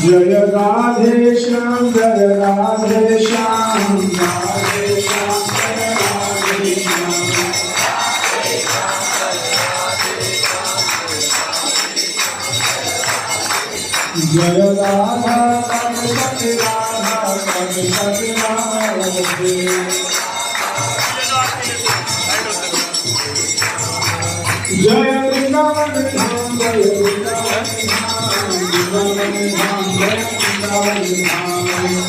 Jai Radhe Shyam Jai Radhe Shyam Radhe Shyam Jai Radha Sati Radha Sati Radhe Jai Vrindavan Dham Jai Vrindavan Dham Jai Vrindavan Dham